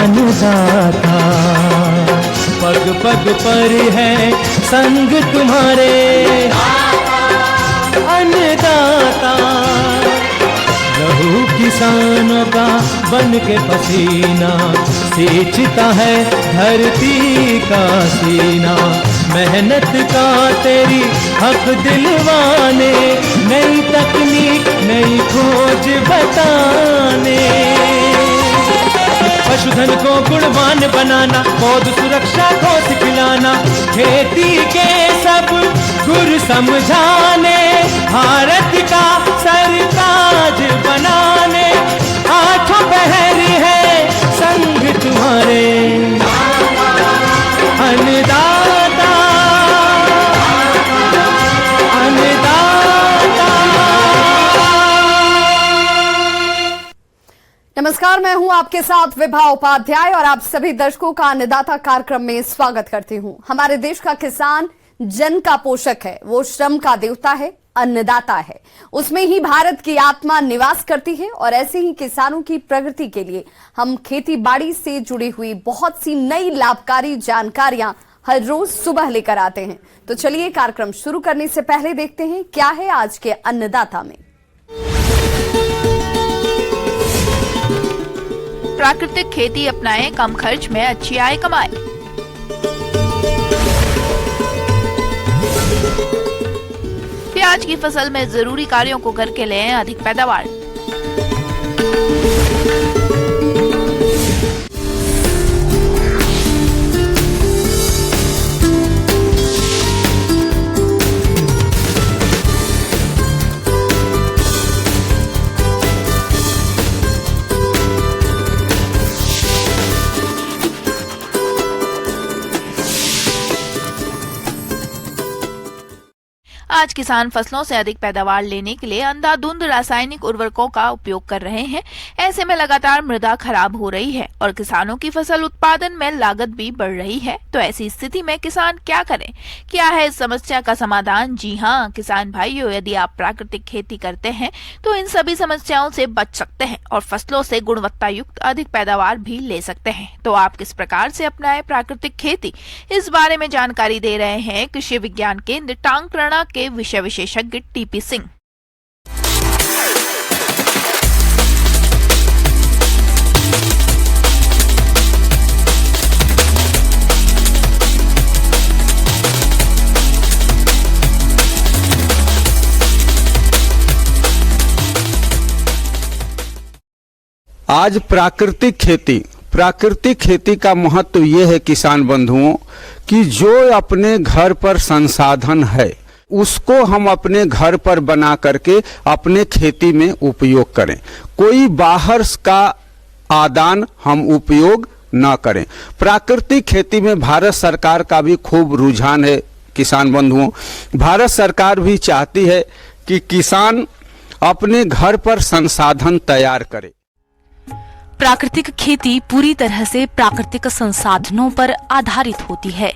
अन्नदाता। पग पग पर है संग तुम्हारे अन्नदाता। लहू किसानों का बन के पसीना सींचता है धरती का सीना। मेहनत का तेरी हक दिलवाने, नई तकनीक नई खोज बताने। पशुधन को गुणवान बनाना, पौध सुरक्षा को सिखलाना, खेती के सब गुर समझाने, भारत का सरताज बनाने। आठों पहर है संग तुम्हारे अन्नदाता अन्नदाता। नमस्कार, मैं हूं आपके साथ विभा उपाध्याय और आप सभी दर्शकों का अन्नदाता कार्यक्रम में स्वागत करती हूं। हमारे देश का किसान जन का पोषक है, वो श्रम का देवता है, अन्नदाता है। उसमें ही भारत की आत्मा निवास करती है और ऐसे ही किसानों की प्रगति के लिए हम खेती बाड़ी से जुड़ी हुई बहुत सी नई लाभकारी जानकारियां हर रोज सुबह लेकर आते हैं। तो चलिए कार्यक्रम शुरू करने से पहले देखते हैं क्या है आज के अन्नदाता में। प्राकृतिक खेती अपनाएं, कम खर्च में अच्छी आय कमाएं। प्याज की फसल में जरूरी कार्यों को करके लें अधिक पैदावार। आज किसान फसलों से अधिक पैदावार लेने के लिए अंधाधुंध रासायनिक उर्वरकों का उपयोग कर रहे हैं। ऐसे में लगातार मृदा खराब हो रही है और किसानों की फसल उत्पादन में लागत भी बढ़ रही है। तो ऐसी स्थिति में किसान क्या करें? क्या है इस समस्या का समाधान? जी हाँ किसान भाइयों, यदि आप प्राकृतिक खेती करते हैं तो इन सभी समस्याओं से बच सकते हैं और फसलों से गुणवत्ता युक्त अधिक पैदावार भी ले सकते हैं। तो आप किस प्रकार से अपनाएं प्राकृतिक खेती, इस बारे में जानकारी दे रहे हैं कृषि विज्ञान केंद्र टांगप्रणा के विषय विशेषज्ञ टीपी सिंह। आज प्राकृतिक खेती का महत्व ये है किसान बंधुओं कि जो अपने घर पर संसाधन है उसको हम अपने घर पर बना करके अपने खेती में उपयोग करें। कोई बाहर का आदान हम उपयोग न करें। प्राकृतिक खेती में भारत सरकार का भी खूब रुझान है। किसान बंधुओं, भारत सरकार भी चाहती है कि किसान अपने घर पर संसाधन तैयार करे। प्राकृतिक खेती पूरी तरह से प्राकृतिक संसाधनों पर आधारित होती है,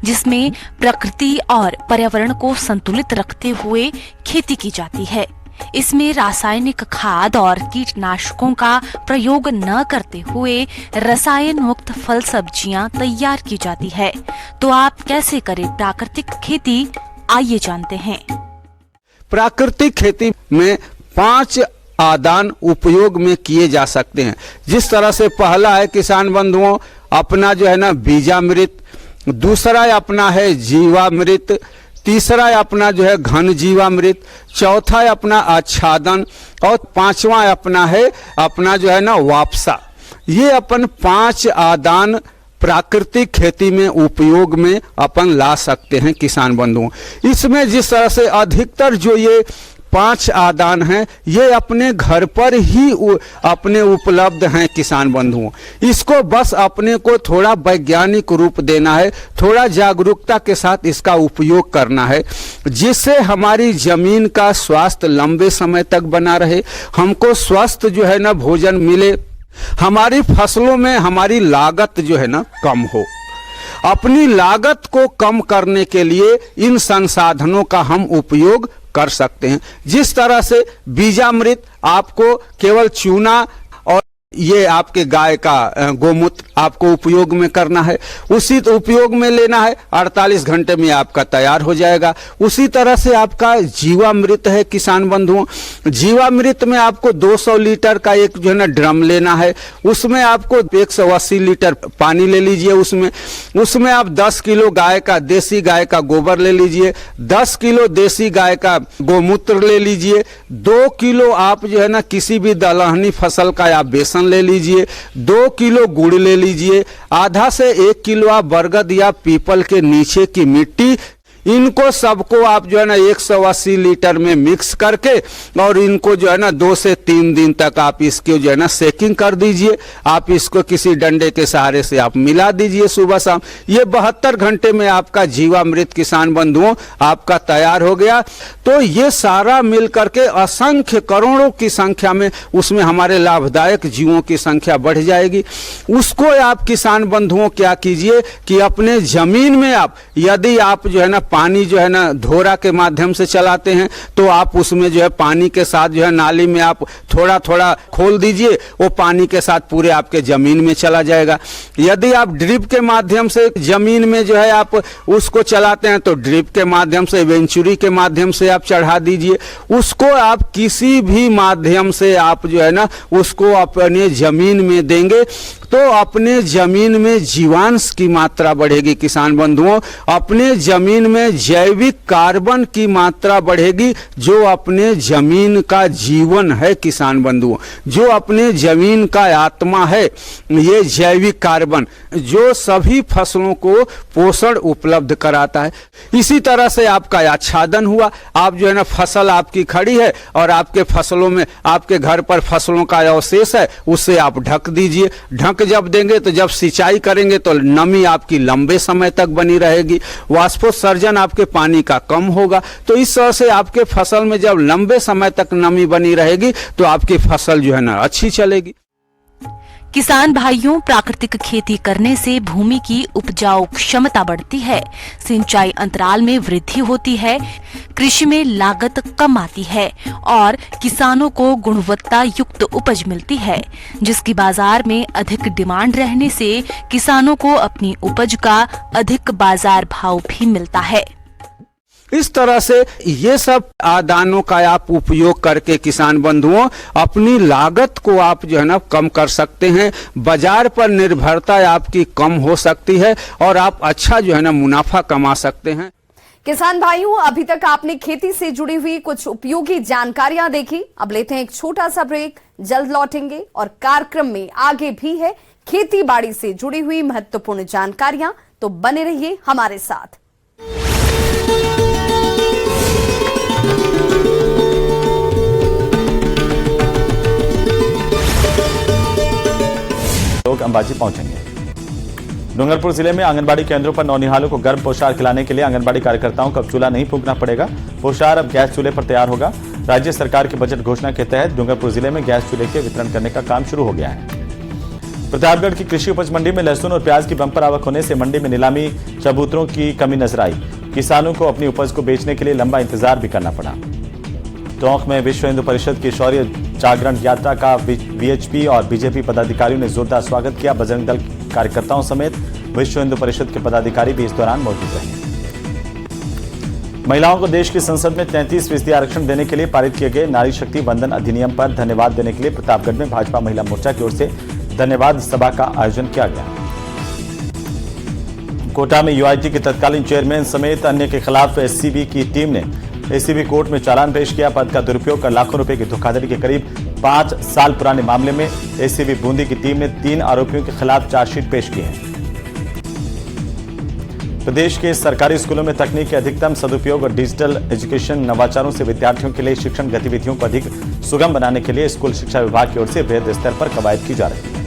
जिसमें प्रकृति और पर्यावरण को संतुलित रखते हुए खेती की जाती है। इसमें रासायनिक खाद और कीटनाशकों का प्रयोग न करते हुए रसायन मुक्त फल सब्जियां तैयार की जाती है। तो आप कैसे करें प्राकृतिक खेती, आइए जानते हैं। प्राकृतिक खेती में 5 आदान उपयोग में किए जा सकते हैं। जिस तरह से पहला है किसान बंधुओं अपना जो है ना बीजामृत, दूसरा अपना है जीवामृत, तीसरा अपना जो है घन जीवामृत, चौथा अपना आच्छादन और 5वां अपना है अपना जो है ना वापसा। ये अपन 5 आदान प्राकृतिक खेती में उपयोग में अपन ला सकते हैं किसान बंधुओं। इसमें जिस तरह से अधिकतर जो ये 5 आदान हैं ये अपने घर पर ही अपने उपलब्ध हैं किसान बंधुओं। इसको बस अपने को थोड़ा वैज्ञानिक रूप देना है, थोड़ा जागरूकता के साथ इसका उपयोग करना है, जिससे हमारी जमीन का स्वास्थ्य लंबे समय तक बना रहे, हमको स्वस्थ जो है ना भोजन मिले, हमारी फसलों में हमारी लागत जो है ना कम हो। अपनी लागत को कम करने के लिए इन संसाधनों का हम उपयोग कर सकते हैं। जिस तरह से बीजामृत आपको केवल चूना और ये आपके गाय का गोमूत्र आपको उपयोग में करना है, उसी तो उपयोग में लेना है, 48 घंटे में आपका तैयार हो जाएगा। उसी तरह से आपका जीवामृत है किसान बंधुओं, जीवामृत में आपको 200 लीटर का एक जो है ना ड्रम लेना है, उसमें आपको 180 लीटर पानी ले लीजिए, उसमें आप 10 किलो गाय का देसी गाय का गोबर ले लीजिए, 10 किलो देसी गाय का गोमूत्र ले लीजिए, 2 किलो आप जो है ना किसी भी दलहनी फसल का आप बेसन ले लीजिए, 2 किलो गुड़ ले लीजिए, आधा से 1 किलो आप बरगद या पीपल के नीचे की मिट्टी, इनको सबको आप जो है ना 180 लीटर में मिक्स करके और इनको जो है ना 2 से 3 दिन तक आप इसके जो है ना सेकिंग कर दीजिए। आप इसको किसी डंडे के सहारे से आप मिला दीजिए सुबह शाम। ये 72 घंटे में आपका जीवामृत किसान बंधुओं आपका तैयार हो गया। तो ये सारा मिल करके असंख्य करोड़ों की संख्या में उसमें हमारे लाभदायक जीवों की संख्या बढ़ जाएगी। उसको आप किसान बंधुओं क्या कीजिए कि अपने जमीन में आप यदि आप जो है ना पानी जो है ना धोरा के माध्यम से चलाते हैं तो आप उसमें जो है पानी के साथ जो है नाली में आप थोड़ा थोड़ा खोल दीजिए, वो पानी के साथ पूरे आपके जमीन में चला जाएगा। यदि आप ड्रिप के माध्यम से जमीन में जो है आप उसको चलाते हैं तो ड्रिप के माध्यम से, वेंचुरी के माध्यम से आप चढ़ा दीजिए। उसको आप किसी भी माध्यम से आप जो है ना उसको अपने जमीन में देंगे तो अपने जमीन में जीवांश की मात्रा बढ़ेगी किसान बंधुओं, अपने जमीन में जैविक कार्बन की मात्रा बढ़ेगी, जो अपने जमीन का जीवन है किसान बंधुओं, जो अपने जमीन का आत्मा है। ये जैविक कार्बन जो सभी फसलों को पोषण उपलब्ध कराता है। इसी तरह से आपका आच्छादन हुआ, आप जो है ना फसल आपकी खड़ी है और आपके फसलों में आपके घर पर फसलों का अवशेष है, उससे आप ढक दीजिए। ढक जब देंगे तो जब सिंचाई करेंगे तो नमी आपकी लंबे समय तक बनी रहेगी, वाष्पोत्सर्जन आपके पानी का कम होगा। तो इस तरह से आपके फसल में जब लंबे समय तक नमी बनी रहेगी तो आपकी फसल जो है ना अच्छी चलेगी। किसान भाइयों, प्राकृतिक खेती करने से भूमि की उपजाऊ क्षमता बढ़ती है, सिंचाई अंतराल में वृद्धि होती है, कृषि में लागत कम आती है और किसानों को गुणवत्ता युक्त उपज मिलती है, जिसकी बाजार में अधिक डिमांड रहने से किसानों को अपनी उपज का अधिक बाजार भाव भी मिलता है। इस तरह से ये सब आदानों का आप उपयोग करके किसान बंधुओं अपनी लागत को आप जो है ना कम कर सकते हैं, बाजार पर निर्भरता आपकी कम हो सकती है और आप अच्छा जो है ना मुनाफा कमा सकते हैं। किसान भाइयों, अभी तक आपने खेती से जुड़ी हुई कुछ उपयोगी जानकारियां देखी। अब लेते हैं एक छोटा सा ब्रेक, जल्द लौटेंगे और कार्यक्रम में आगे भी है खेती बाड़ी से जुड़ी हुई महत्वपूर्ण जानकारियां, तो बने रहिए हमारे साथ। लोग अंबाजी पहुंचेंगे। डूंगरपुर जिले में आंगनबाड़ी केंद्रों पर नौनिहालों को गर्म पोषार खिलाने के लिए आंगनबाड़ी कार्यकर्ताओं को अब चूल्हा नहीं फूंकना पड़ेगा। पोषार अब गैस चूल्हे पर तैयार होगा। राज्य सरकार की बजट घोषणा के तहत डूंगरपुर जिले में गैस चूल्हे के वितरण करने का काम शुरू हो गया है। प्रतापगढ़ की कृषि उपज मंडी में लहसुन और प्याज की बंपर आवक होने से मंडी में नीलामी चबूतरों की कमी नजर आई। किसानों को अपनी उपज को बेचने के लिए लंबा इंतजार भी करना पड़ा। टोंक में विश्व हिंदू परिषद की शौर्य जागरण यात्रा का वीएचपी और बीजेपी पदाधिकारियों ने जोरदार स्वागत किया। बजरंग दल कार्यकर्ताओं समेत विश्व हिंदू परिषद के पदाधिकारी भी इस दौरान मौजूद रहे। महिलाओं को देश की संसद में 33% आरक्षण देने के लिए पारित किए गए नारी शक्ति वंदन अधिनियम पर धन्यवाद देने के लिए प्रतापगढ़ में भाजपा महिला मोर्चा की ओर से धन्यवाद सभा का आयोजन किया गया। कोटा में यूआईटी के तत्कालीन चेयरमैन समेत अन्य के खिलाफ एससीबी की टीम ने एसीबी कोर्ट में चालान पेश किया। पद का दुरुपयोग कर लाखों रुपए की धोखाधड़ी के करीब 5 साल पुराने मामले में एसीबी बूंदी की टीम ने 3 आरोपियों के खिलाफ चार्जशीट पेश की है। प्रदेश के सरकारी स्कूलों में तकनीक के अधिकतम सदुपयोग और डिजिटल एजुकेशन नवाचारों से विद्यार्थियों के लिए शिक्षण गतिविधियों को अधिक सुगम बनाने के लिए स्कूल शिक्षा विभाग की ओर से वृहद स्तर पर कवायद की जा रही है।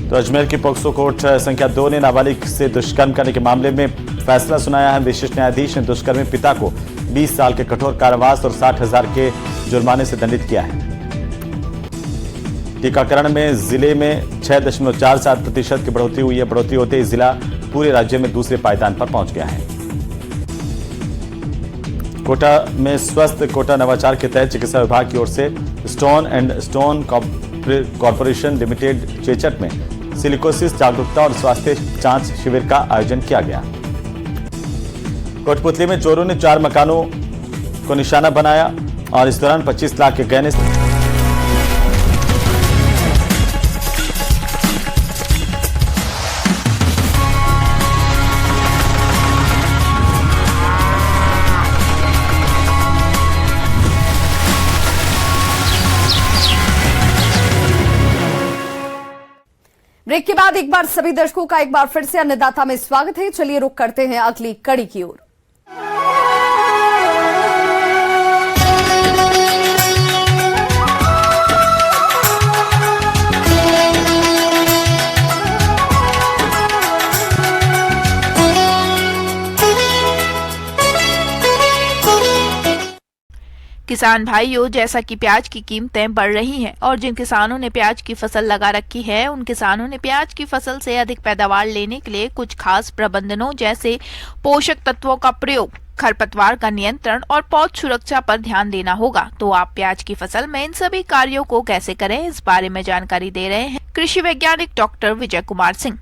तो अजमेर की पोक्सो कोर्ट संख्या 2 ने नाबालिग से दुष्कर्म करने के मामले में फैसला सुनाया है। विशिष्ट न्यायाधीश ने दुष्कर्मी पिता को 20 साल के कठोर कारावास और 60,000 के जुर्माने से दंडित किया है। टीकाकरण में जिले में 6.47% की बढ़ोतरी हुई है। बढ़ोतरी होते ही जिला पूरे राज्य में दूसरे पायदान पर पहुंच गया है। कोटा में स्वस्थ कोटा नवाचार के तहत चिकित्सा विभाग की ओर से stone and stone corporation limited Chechat में सिलिकोसिस जागरूकता और स्वास्थ्य जांच शिविर का आयोजन किया गया। कोटपुतली में चोरों ने 4 मकानों को निशाना बनाया और इस दौरान 25 लाख के गहने। ब्रेक के बाद एक बार सभी दर्शकों का एक बार फिर से अन्नदाता में स्वागत है। चलिए रुक करते हैं अगली कड़ी की ओर। किसान भाइयों, जैसा कि प्याज की कीमतें बढ़ रही हैं और जिन किसानों ने प्याज की फसल लगा रखी है उन किसानों ने प्याज की फसल से अधिक पैदावार लेने के लिए कुछ खास प्रबंधनों जैसे पोषक तत्वों का प्रयोग, खरपतवार का नियंत्रण और पौध सुरक्षा पर ध्यान देना होगा। तो आप प्याज की फसल में इन सभी कार्यों को कैसे करें, इस बारे में जानकारी दे रहे हैं कृषि वैज्ञानिक डॉक्टर विजय कुमार सिंह।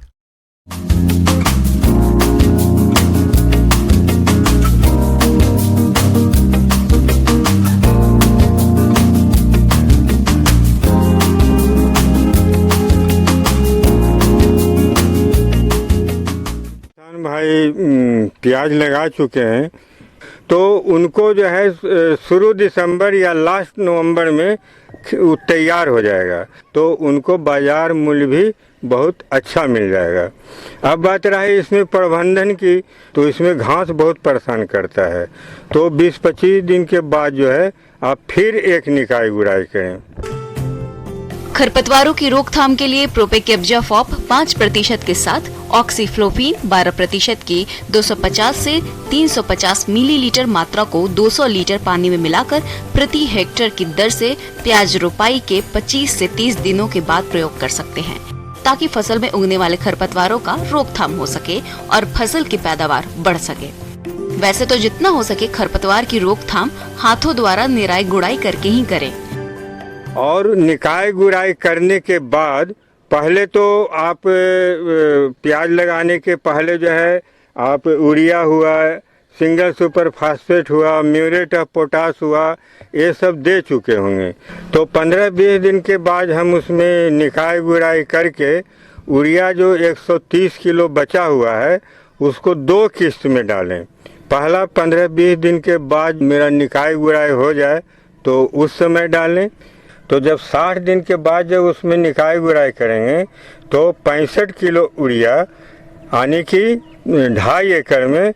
भाई प्याज लगा चुके हैं तो उनको जो है शुरू दिसंबर या लास्ट नवंबर में तैयार हो जाएगा तो उनको बाजार मूल्य भी बहुत अच्छा मिल जाएगा। अब बात रही इसमें प्रबंधन की, तो इसमें घास बहुत परेशान करता है, तो 20-25 दिन के बाद जो है आप फिर एक निकाई गुड़ाई करें। खरपतवारों की रोकथाम के लिए प्रोपेकेब्जाफॉप 5% के साथ ऑक्सीफ्लोपीन 12% की 250 से 350 मिलीलीटर मात्रा को 200 लीटर पानी में मिलाकर प्रति हेक्टेयर की दर से प्याज रोपाई के 25 से 30 दिनों के बाद प्रयोग कर सकते हैं, ताकि फसल में उगने वाले खरपतवारों का रोकथाम हो सके और फसल की पैदावार बढ़ सके। वैसे तो जितना हो सके खरपतवार की रोकथाम हाथों द्वारा निराई गुड़ाई करके ही करें। और निकाय गुड़ाई करने के बाद पहले तो आप प्याज लगाने के पहले जो है आप यूरिया हुआ, सिंगल सुपर फास्फेट हुआ, म्यूरेट ऑफ पोटास हुआ, ये सब दे चुके होंगे। तो 15-20 दिन के बाद हम उसमें निकाय गुड़ाई करके यूरिया जो 130 किलो बचा हुआ है उसको 2 किस्त में डालें। पहला 15-20 दिन के बाद मेरा निकाय गुड़ाई हो जाए तो उस समय डालें। तो जब 60 दिन के बाद जब उसमें निकाय गुड़ाई करेंगे तो 65 किलो यूरिया यानी कि 2.5 एकड़ में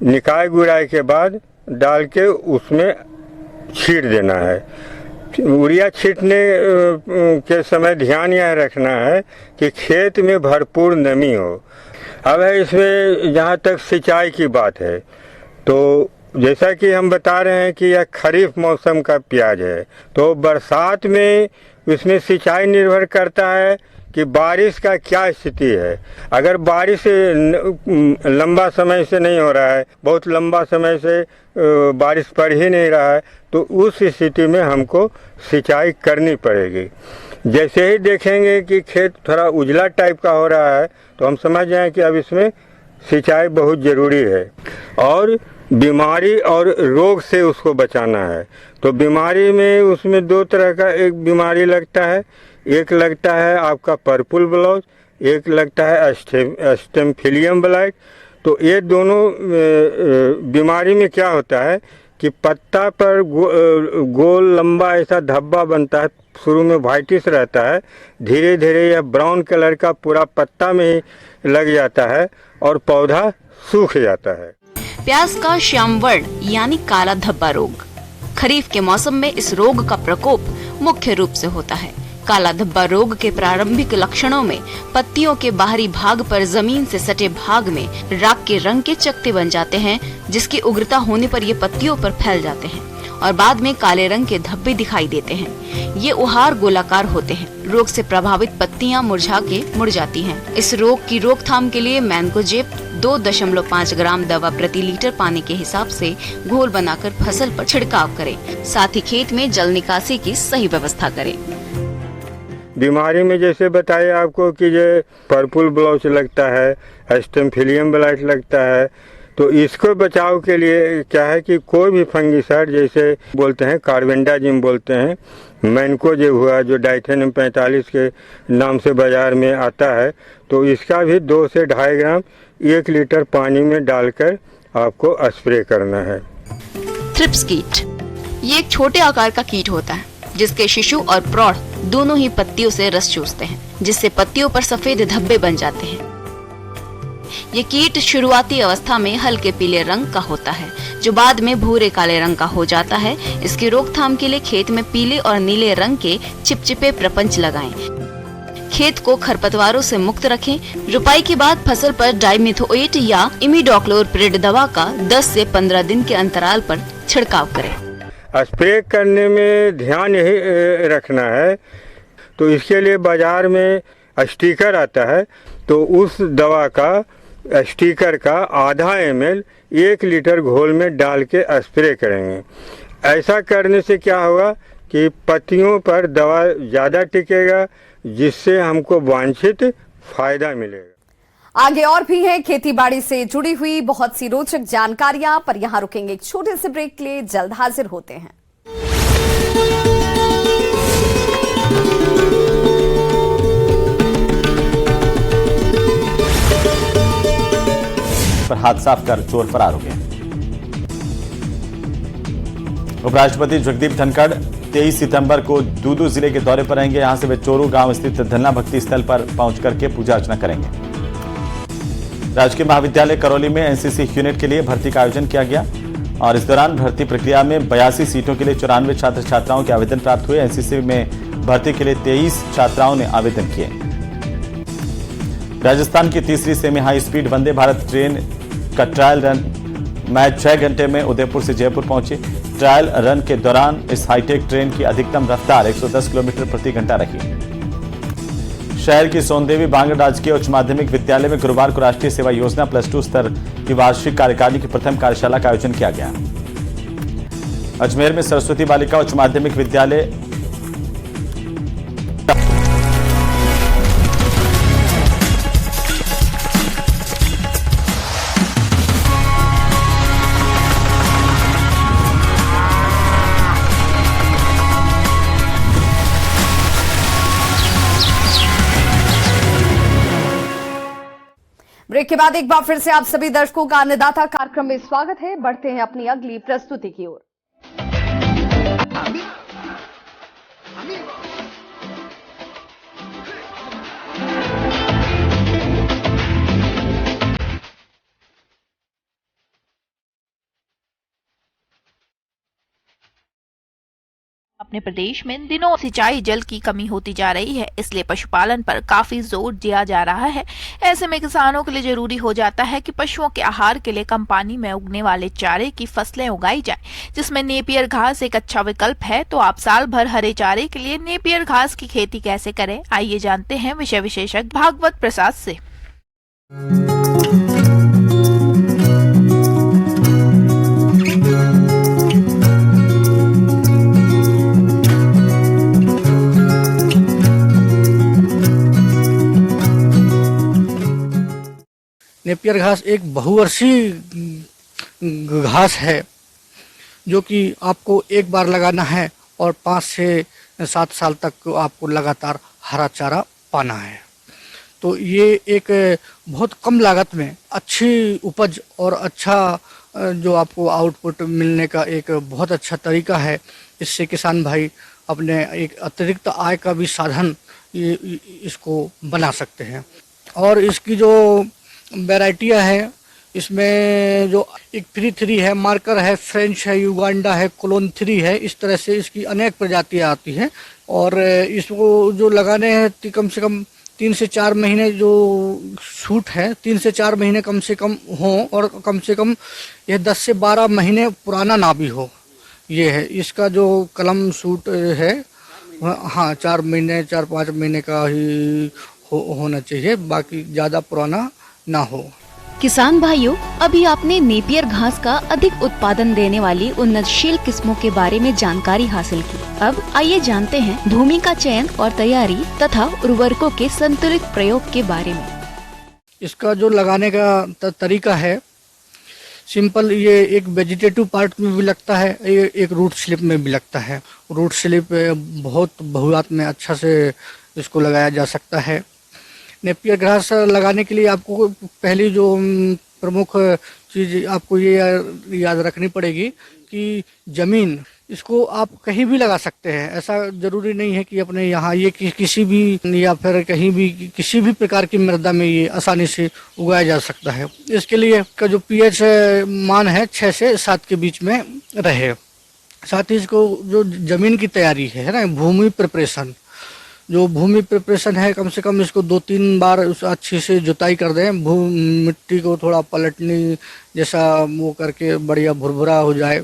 निकाय गुड़ाई के बाद डाल के उसमें छींट देना है। यूरिया छींटने के समय ध्यान यह रखना है कि खेत में भरपूर नमी हो। अब है इसमें जहाँ तक सिंचाई की बात है तो जैसा कि हम बता रहे हैं कि यह खरीफ मौसम का प्याज है, तो बरसात में इसमें सिंचाई निर्भर करता है कि बारिश का क्या स्थिति है। अगर बारिश लंबा समय से नहीं हो रहा है, बहुत लंबा समय से बारिश पड़ ही नहीं रहा है, तो उस स्थिति में हमको सिंचाई करनी पड़ेगी। जैसे ही देखेंगे कि खेत थोड़ा उजला टाइप का हो रहा है तो हम समझ जाएं कि अब इसमें सिंचाई बहुत ज़रूरी है। और बीमारी और रोग से उसको बचाना है। तो बीमारी में उसमें 2 तरह का एक बीमारी लगता है, एक लगता है आपका पर्पल ब्लॉच, एक लगता है स्टेमफिलियम ब्लाइट। तो ये दोनों बीमारी में क्या होता है कि पत्ता पर गोल लंबा ऐसा धब्बा बनता है, शुरू में व्हाइटिश रहता है, धीरे धीरे यह ब्राउन कलर का पूरा पत्ता में ही लग जाता है और पौधा सूख जाता है। प्याज का श्यामवर्ण यानी काला धब्बा रोग। खरीफ के मौसम में इस रोग का प्रकोप मुख्य रूप से होता है। काला धब्बा रोग के प्रारंभिक लक्षणों में पत्तियों के बाहरी भाग पर जमीन से सटे भाग में राख के रंग के चकत्ते बन जाते हैं, जिसकी उग्रता होने पर ये पत्तियों पर फैल जाते हैं और बाद में काले रंग के धब्बे दिखाई देते हैं। ये उहार गोलाकार होते हैं। रोग से प्रभावित पत्तियां मुरझा के मुड़ जाती हैं। इस रोग की रोकथाम के लिए मैंकोजेब 2.5 ग्राम दवा प्रति लीटर पानी के हिसाब से घोल बनाकर फसल पर छिड़काव करें। साथ ही खेत में जल निकासी की सही व्यवस्था करें। बीमारी में जैसे बताया आपको कि जो पर्पल ब्लॉच लगता है, एस्टेमोफिलियम ब्लाइट लगता है, तो इसको बचाव के लिए क्या है कि कोई भी फंगिसाइड जैसे बोलते हैं कार्बेंडाजिम बोलते हैं, मैनकोजेब हुआ जो डाइथेनियम 45 के नाम से बाजार में आता है, तो इसका भी 2 से 2.5 ग्राम 1 लीटर पानी में डालकर आपको स्प्रे करना है। थ्रिप्स कीट ये एक छोटे आकार का कीट होता है जिसके शिशु और प्रौढ़ दोनों ही पत्तियों से रस चूसते हैं, जिससे पत्तियों पर सफेद धब्बे बन जाते हैं। ये कीट शुरुआती अवस्था में हल्के पीले रंग का होता है जो बाद में भूरे काले रंग का हो जाता है। इसकी रोकथाम के लिए खेत में पीले और नीले रंग के चिपचिपे प्रपंच लगाएं। खेत को खरपतवारों से मुक्त रखें। रुपाई के बाद फसल पर डाइमिथोएट या इमिडोक्लोरप्रिड दवा का 10 से 15 दिन के अंतराल पर छिड़काव करें। स्प्रे करने में ध्यान यही रखना है, तो इसके लिए बाजार में स्टिकर आता है, तो उस दवा का स्टिकर का आधा ml 1 लीटर घोल में डाल के स्प्रे करेंगे। ऐसा करने से क्या होगा कि पत्तियों पर दवा ज़्यादा टिकेगा, जिससे हमको वांछित फायदा मिलेगा। आगे और भी है खेती बाड़ी से जुड़ी हुई बहुत सी रोचक जानकारियां, पर यहां रुकेंगे एक छोटे से ब्रेक के लिए। जल्द हाजिर होते हैं। पर हाथ साफ कर चोर फरार हो गए। उपराष्ट्रपति जगदीप धनखड़ 23 सितंबर को दूदू जिले के दौरे पर रहेंगे। यहां से वे चोरू गांव स्थित धन्ना भक्ति स्थल पर पहुंच करके पूजा अर्चना करेंगे। राजकीय महाविद्यालय करौली में एनसीसी यूनिट के लिए भर्ती का आयोजन किया गया और इस दौरान भर्ती प्रक्रिया में 82 सीटों के लिए 94 छात्र छात्राओं के आवेदन प्राप्त हुए। एनसीसी में भर्ती के लिए 23 छात्राओं ने आवेदन किए। राजस्थान की तीसरी semi high speed Vande Bharat train का ट्रायल रन मैच 6 घंटे में उदयपुर से जयपुर पहुंची। ट्रायल रन के दौरान इस हाईटेक ट्रेन की अधिकतम रफ्तार 110 किलोमीटर प्रति घंटा रही। शहर की सोनदेवी बांगड़ राजकीय उच्च माध्यमिक विद्यालय में गुरुवार को राष्ट्रीय सेवा योजना +2 स्तर की वार्षिक कार्यकारिणी की प्रथम कार्यशाला का आयोजन किया गया। अजमेर में सरस्वती बालिका उच्च माध्यमिक विद्यालय ब्रेक के बाद एक बार फिर से आप सभी दर्शकों का अन्नदाता कार्यक्रम में स्वागत है। बढ़ते हैं अपनी अगली प्रस्तुति की ओर। अपने प्रदेश में इन दिनों सिंचाई जल की कमी होती जा रही है, इसलिए पशुपालन पर काफी जोर दिया जा रहा है। ऐसे में किसानों के लिए जरूरी हो जाता है कि पशुओं के आहार के लिए कम पानी में उगने वाले चारे की फसलें उगाई जाएं, जिसमें नेपियर घास एक अच्छा विकल्प है। तो आप साल भर हरे चारे के लिए नेपियर घास की खेती कैसे करें, आइए जानते हैं विषय विशेषज्ञ भागवत प्रसाद से। नेपियर घास एक बहुवर्षीय घास है जो कि आपको एक बार लगाना है और 5 से 7 साल तक आपको लगातार हरा चारा पाना है। तो ये एक बहुत कम लागत में अच्छी उपज और अच्छा जो आपको आउटपुट मिलने का एक बहुत अच्छा तरीका है। इससे किसान भाई अपने एक अतिरिक्त आय का भी साधन इसको बना सकते हैं। और इसकी जो वैरायटियाँ है, इसमें जो एक 3 है, मार्कर है, फ्रेंच है, युगांडा है, कोलोन 3 है, इस तरह से इसकी अनेक प्रजातियाँ आती हैं। और इसको जो लगाने हैं कम से कम 3 से 4 महीने जो शूट है 3 से 4 महीने कम से कम हो और कम से कम यह 10 से 12 महीने पुराना ना भी हो। ये है इसका जो कलम शूट है, हाँ 4-5 महीने का ही होना चाहिए, बाकी ज़्यादा पुराना ना हो। किसान भाइयों, अभी आपने नेपियर घास का अधिक उत्पादन देने वाली उन्नतशील किस्मों के बारे में जानकारी हासिल की। अब आइए जानते हैं भूमि का चयन और तैयारी तथा उर्वरकों के संतुलित प्रयोग के बारे में। इसका जो लगाने का तरीका है सिंपल, ये एक वेजिटेटिव पार्ट में भी लगता है, ये एक रूट स्लिप में भी लगता है। रूट स्लिप बहुत बहुआत में अच्छा से इसको लगाया जा सकता है। नेपियर घास लगाने के लिए आपको पहली जो प्रमुख चीज़ आपको ये याद रखनी पड़ेगी कि ज़मीन, इसको आप कहीं भी लगा सकते हैं। ऐसा ज़रूरी नहीं है कि अपने यहाँ ये किसी भी या फिर कहीं भी किसी भी प्रकार की मृदा में ये आसानी से उगाया जा सकता है। इसके लिए का जो पीएच मान है 6 से 7 के बीच में रहे। साथ ही इसको जो ज़मीन की तैयारी है ना, भूमि प्रिपरेशन, जो भूमि प्रिपरेशन है, कम से कम इसको 2-3 बार उस अच्छी से जुताई कर दें। मिट्टी को थोड़ा पलटनी जैसा वो करके बढ़िया भुरभुरा हो जाए,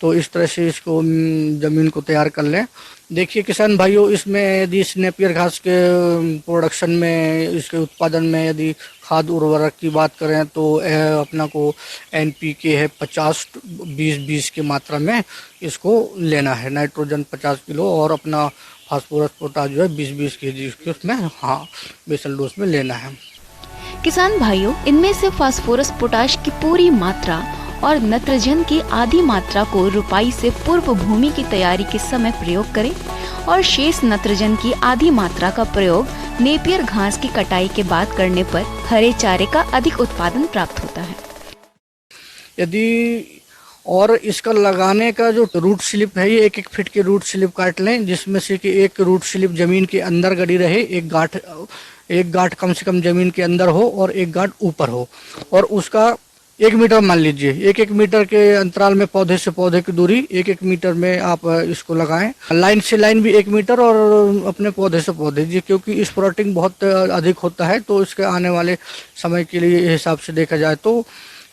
तो इस तरह से इसको ज़मीन को तैयार कर लें। देखिए किसान भाइयों, इसमें यदि नेपियर घास के प्रोडक्शन में, इसके उत्पादन में यदि खाद उर्वरक की बात करें तो अपना को NPK है 50-20-20 की मात्रा में इसको लेना है। नाइट्रोजन 50 किलो और अपना फास्फोरस पोटाश जो है 20-20 kg उसमें बेसल डोज में लेना है। किसान भाइयों, इनमें से फास्फोरस पोटाश की पूरी मात्रा और नत्रजन की आधी मात्रा को रुपाई से पूर्व भूमि की तैयारी के समय प्रयोग करें और शेष नत्रजन की आधी मात्रा का प्रयोग नेपियर घास की कटाई के बाद करने पर हरे चारे का अधिक उत्पादन प्राप्त होता है। यदि और इसका लगाने का जो रूट स्लिप है, ये 1-1 फीट के रूट स्लिप काट लें, जिसमें से कि एक रूट स्लिप जमीन के अंदर गड़ी रहे, एक गांठ कम से कम जमीन के अंदर हो और एक गांठ ऊपर हो, और उसका 1 मीटर मान लीजिए। 1-1 मीटर के अंतराल में पौधे से पौधे की दूरी 1-1 मीटर में आप इसको लगाएं। लाइन से लाइन भी 1 मीटर और अपने पौधे से पौधे जी, क्योंकि स्प्राउटिंग बहुत अधिक होता है, तो इसके आने वाले समय के लिए हिसाब से देखा जाए तो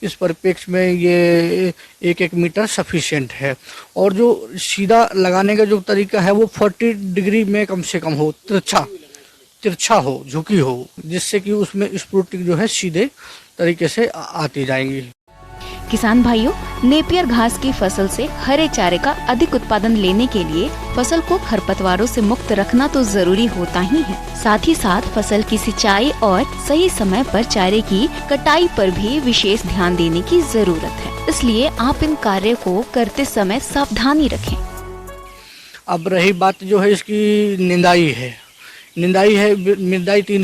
इस परिप्रेक्ष्य में ये 1-1 मीटर सफिशिएंट है। और जो सीधा लगाने का जो तरीका है वो 40 डिग्री में कम से कम हो, तिरछा हो, झुकी हो, जिससे कि उसमें स्प्राउटिंग जो है सीधे तरीके से आती जाएंगी। किसान भाइयों, नेपियर घास की फसल से हरे चारे का अधिक उत्पादन लेने के लिए फसल को खरपतवारों से मुक्त रखना तो जरूरी होता ही है। साथ ही साथ फसल की सिंचाई और सही समय पर चारे की कटाई पर भी विशेष ध्यान देने की जरूरत है। इसलिए आप इन कार्यों को करते समय सावधानी रखें। अब रही बात जो है इसकी निंदाई है। निंदाई 3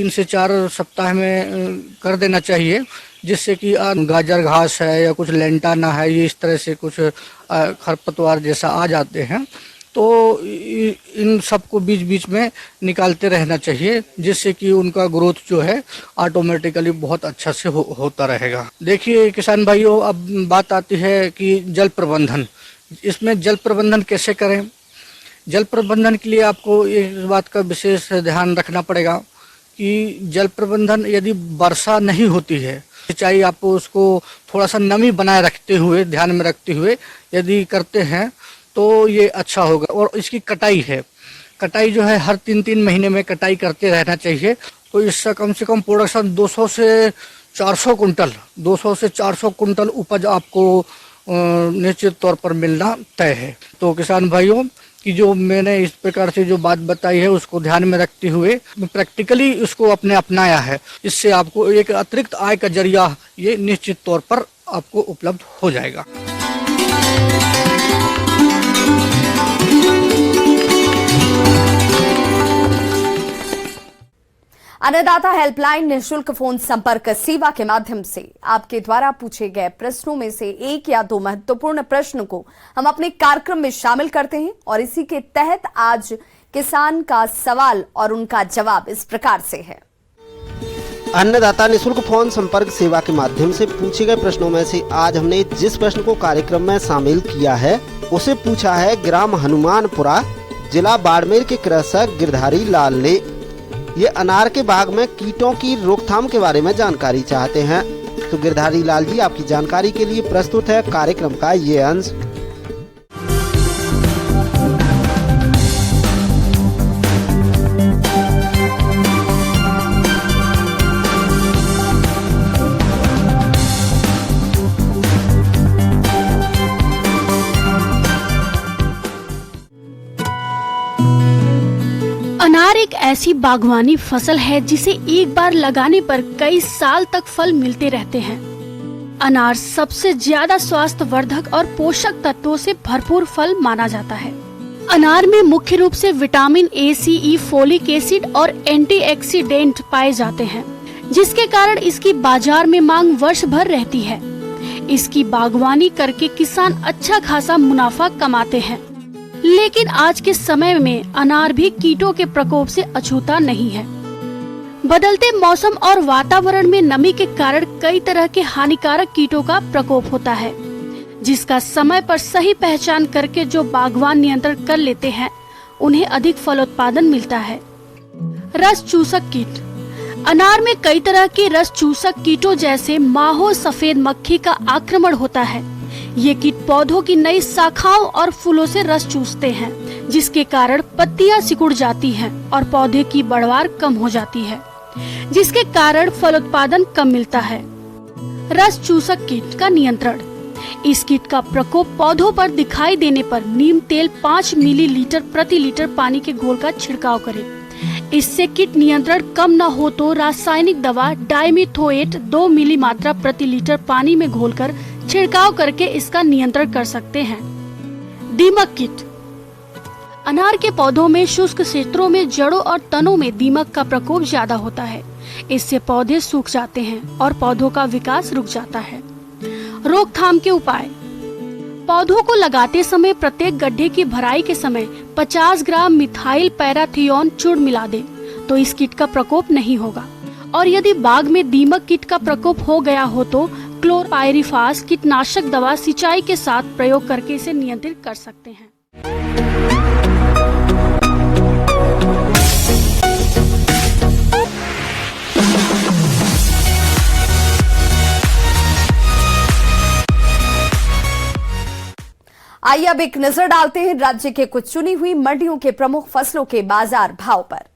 से 4 सप्ताह में कर देना चाहिए, जिससे कि गाजर घास है या कुछ लेंटाना है, ये इस तरह से कुछ खरपतवार जैसा आ जाते हैं, तो इन सबको बीच बीच में निकालते रहना चाहिए, जिससे कि उनका ग्रोथ जो है ऑटोमेटिकली बहुत अच्छा से होता रहेगा। देखिए किसान भाइयों, अब बात आती है कि जल प्रबंधन। इसमें जल प्रबंधन कैसे करें? जल प्रबंधन के लिए आपको इस बात का विशेष ध्यान रखना पड़ेगा कि जल प्रबंधन यदि वर्षा नहीं होती है, सिंचाई आपको उसको थोड़ा सा नमी बनाए रखते हुए, ध्यान में रखते हुए यदि करते हैं तो ये अच्छा होगा। और इसकी कटाई जो है हर 3-3 महीने में कटाई करते रहना चाहिए। तो इससे कम से कम प्रोडक्शन 200 से 400 कुंटल उपज आपको निश्चित तौर पर मिलना तय है। तो किसान भाइयों कि जो मैंने इस प्रकार से जो बात बताई है उसको ध्यान में रखते हुए प्रैक्टिकली उसको अपनाया है, इससे आपको एक अतिरिक्त आय का जरिया ये निश्चित तौर पर आपको उपलब्ध हो जाएगा। अन्नदाता हेल्पलाइन निःशुल्क फोन संपर्क सेवा के माध्यम से आपके द्वारा पूछे गए प्रश्नों में से 1 या 2 महत्वपूर्ण प्रश्न को हम अपने कार्यक्रम में शामिल करते हैं, और इसी के तहत आज किसान का सवाल और उनका जवाब इस प्रकार से है। अन्नदाता निःशुल्क फोन संपर्क सेवा के माध्यम से पूछे गए प्रश्नों में से आज हमने जिस प्रश्न को कार्यक्रम में शामिल किया है उसे पूछा है ग्राम हनुमानपुरा, जिला बाड़मेर के कृषक गिरधारी लाल ने। ये अनार के बाग में कीटों की रोकथाम के बारे में जानकारी चाहते हैं। तो गिरधारी लाल जी, आपकी जानकारी के लिए प्रस्तुत है कार्यक्रम का ये अंश। अनार एक ऐसी बागवानी फसल है जिसे एक बार लगाने पर कई साल तक फल मिलते रहते हैं। अनार सबसे ज्यादा स्वास्थ्यवर्धक और पोषक तत्वों से भरपूर फल माना जाता है। अनार में मुख्य रूप से vitamin A, C, E, folic acid और एंटीऑक्सीडेंट पाए जाते हैं, जिसके कारण इसकी बाजार में मांग वर्ष भर रहती है। इसकी बागवानी करके किसान अच्छा खासा मुनाफा कमाते हैं। लेकिन आज के समय में अनार भी कीटों के प्रकोप से अछूता नहीं है। बदलते मौसम और वातावरण में नमी के कारण कई तरह के हानिकारक कीटों का प्रकोप होता है, जिसका समय पर सही पहचान करके जो बागवान नियंत्रण कर लेते हैं, उन्हें अधिक फलोत्पादन मिलता है। रस चूसक कीट। अनार में कई तरह के रस चूसक कीटों जैसे माहो सफेद मक्खी का आक्रमण होता है। ये कीट पौधों की नई शाखाओं और फूलों से रस चूसते हैं, जिसके कारण पत्तियां सिकुड़ जाती हैं और पौधे की बढ़वार कम हो जाती है, जिसके कारण फलोत्पादन कम मिलता है। रस चूसक कीट का नियंत्रण। इस कीट का प्रकोप पौधों पर दिखाई देने पर नीम तेल 5 मिलीलीटर प्रति लीटर पानी के घोल का छिड़काव करें। इससे कीट नियंत्रण कम न हो तो रासायनिक दवा डाइमिथोएट 2 मिली मात्रा प्रति लीटर पानी में घोलकर छिड़काव करके इसका नियंत्रण कर सकते हैं। दीमक कीट। अनार के पौधों में शुष्क क्षेत्रों में जड़ों और तनों में दीमक का प्रकोप ज्यादा होता है। इससे पौधे सूख जाते हैं और पौधों का विकास रुक जाता है। रोकथाम के उपाय। पौधों को लगाते समय प्रत्येक गड्ढे की भराई के समय 50 ग्राम मिथाइल पैराथियोन चूर्ण मिला दें, तो इस कीट का प्रकोप नहीं होगा। और यदि बाग में दीमक कीट का प्रकोप हो गया हो तो क्लोरपाइरिफास कीटनाशक दवा सिंचाई के साथ प्रयोग करके इसे नियंत्रित कर सकते हैं। आइए अब एक नजर डालते हैं राज्य के कुछ चुनी हुई मंडियों के प्रमुख फसलों के बाजार भाव पर।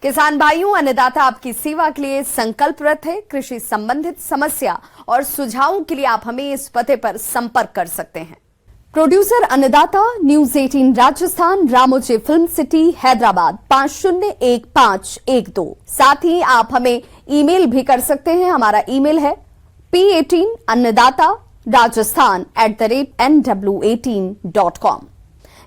किसान भाइयों, अन्नदाता आपकी सेवा के लिए संकल्परत है। कृषि संबंधित समस्या और सुझावों के लिए आप हमें इस पते पर संपर्क कर सकते हैं। प्रोड्यूसर अन्नदाता, News 18 Rajasthan, Ramoji film city, Hyderabad 501512। साथ ही आप हमें ईमेल भी कर सकते हैं। हमारा ईमेल है p18annadatarajasthan@nw18.com।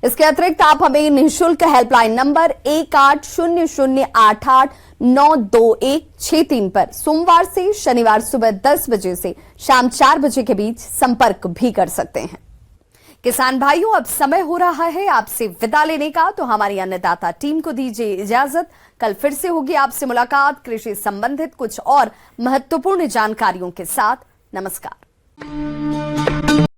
इसके अतिरिक्त आप हमें निःशुल्क हेल्पलाइन नंबर 180088922163 पर सोमवार से शनिवार सुबह 10 बजे से शाम 4 बजे के बीच संपर्क भी कर सकते हैं। किसान भाइयों, अब समय हो रहा है आपसे विदा लेने का, तो हमारी अन्नदाता टीम को दीजिए इजाजत। कल फिर से होगी आपसे मुलाकात कृषि संबंधित कुछ और महत्वपूर्ण जानकारियों के साथ। नमस्कार।